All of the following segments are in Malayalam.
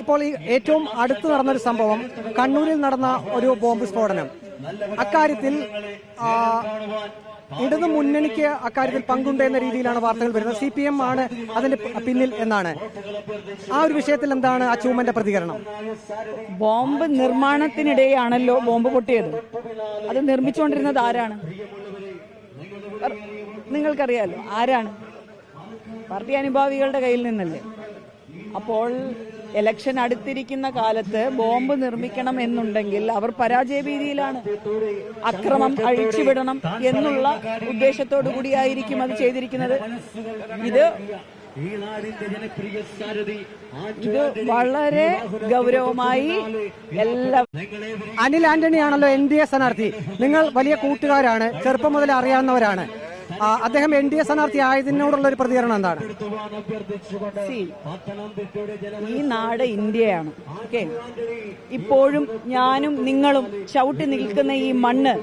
ഇപ്പോൾ ഈ ഏറ്റവും അടുത്ത് നടന്നൊരു സംഭവം കണ്ണൂരിൽ നടന്ന ഒരു ബോംബ് സ്ഫോടനം. അക്കാര്യത്തിൽ ഇടതു മുന്നണിക്ക് അക്കാര്യത്തിൽ പങ്കുണ്ട് എന്ന രീതിയിലാണ് വാർത്തകൾ വരുന്നത്. CPM ആണ് അതിന്റെ പിന്നിൽ എന്നാണ്. ആ ഒരു വിഷയത്തിൽ എന്താണ് അച്ചൂമ്മന്റെ പ്രതികരണം? ബോംബ് നിർമ്മാണത്തിനിടെയാണല്ലോ ബോംബ് പൊട്ടിയത്. അത് നിർമ്മിച്ചുകൊണ്ടിരുന്നത് ആരാണ്? നിങ്ങൾക്കറിയാലോ ആരാണ്? പാർട്ടി അനുഭാവികളുടെ കയ്യിൽ നിന്നല്ലേ. അപ്പോൾ ഇലക്ഷൻ അടുത്തിരിക്കുന്ന കാലത്ത് ബോംബ് നിർമ്മിക്കണം എന്നുണ്ടെങ്കിൽ അവർ പരാജയ ഭീതിയിലാണ്. അക്രമം അഴിച്ചുവിടണം എന്നുള്ള ഉദ്ദേശത്തോടു കൂടിയായിരിക്കും അത് ചെയ്തിരിക്കുന്നത്. ഇത് വളരെ ഗൗരവമായി എല്ലാ അനിൽ ആന്റണിയാണല്ലോ NDA സ്ഥാനാർത്ഥി. നിങ്ങൾ വലിയ കൂട്ടുകാരാണ്, ചെറുപ്പം മുതൽ അറിയാവുന്നവരാണ്. അദ്ദേഹം NDA സ്ഥാനാർത്ഥി ആയതിനോടുള്ള ഒരു പ്രതികരണം എന്താണ്? ഈ നാട് ഇന്ത്യയാണ്. ഓക്കെ, ഇപ്പോഴും ഞാനും നിങ്ങളും ചവിട്ടി നിൽക്കുന്ന ഈ മണ്ണ്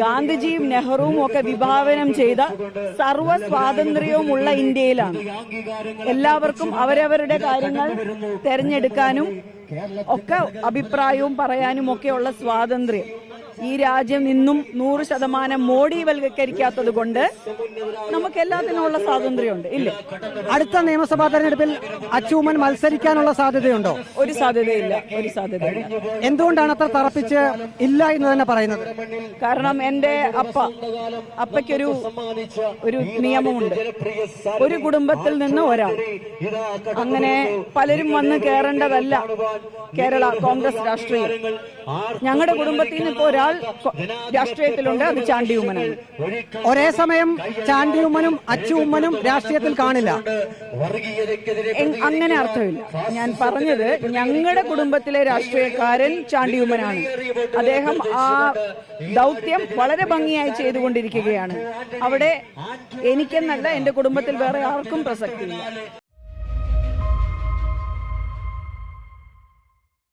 ഗാന്ധിജിയും നെഹ്റുവും ഒക്കെ വിഭാവനം ചെയ്ത സർവ്വ സ്വാതന്ത്ര്യവുമുള്ള ഇന്ത്യയിലാണ്. എല്ലാവർക്കും അവരവരുടെ കാര്യങ്ങൾ തെരഞ്ഞെടുക്കാനും ഒക്കെ അഭിപ്രായവും പറയാനും ഒക്കെയുള്ള സ്വാതന്ത്ര്യം ഈ രാജ്യം ഇന്നും 100% മോഡിവൽക്കരിക്കാത്തത് കൊണ്ട് നമുക്ക് എല്ലാത്തിനുമുള്ള സ്വാതന്ത്ര്യമുണ്ട്, ഇല്ലേ? അടുത്ത നിയമസഭാ തെരഞ്ഞെടുപ്പിൽ അച്ചൂമ്മൻ മത്സരിക്കാനുള്ള സാധ്യതയുണ്ടോ? ഒരു സാധ്യതയില്ല, ഒരു സാധ്യതയില്ല. എന്തുകൊണ്ടാണ് അത്ര തറപ്പിച്ച് ഇല്ല എന്ന് തന്നെ പറയുന്നത്? കാരണം എന്റെ അപ്പയ്ക്കൊരു നിയമമുണ്ട്. ഒരു കുടുംബത്തിൽ നിന്ന് ഒരാൾ, അങ്ങനെ പലരും വന്ന് കയറേണ്ടതല്ല കേരള കോൺഗ്രസ് രാഷ്ട്രീയം. ഞങ്ങളുടെ കുടുംബത്തിൽ നിന്ന് ഇപ്പോൾ ഒരാൾ രാഷ്ട്രീയത്തിലുണ്ട്, അത് ചാണ്ടി ഉമ്മനാണ്. ഒരേ സമയം ചാണ്ടി ഉമ്മനും അച്ചൂമ്മനും രാഷ്ട്രീയത്തിൽ കാണില്ല, അങ്ങനെ അർത്ഥമില്ല. ഞാൻ പറഞ്ഞത് ഞങ്ങളുടെ കുടുംബത്തിലെ രാഷ്ട്രീയക്കാരൻ ചാണ്ടി ഉമ്മനാണ്. അദ്ദേഹം ആ ദൗത്യം വളരെ ഭംഗിയായി ചെയ്തുകൊണ്ടിരിക്കുകയാണ്. അവിടെ എനിക്കെന്നല്ല, എന്റെ കുടുംബത്തിൽ വേറെ ആർക്കും പ്രസക്തിയില്ല.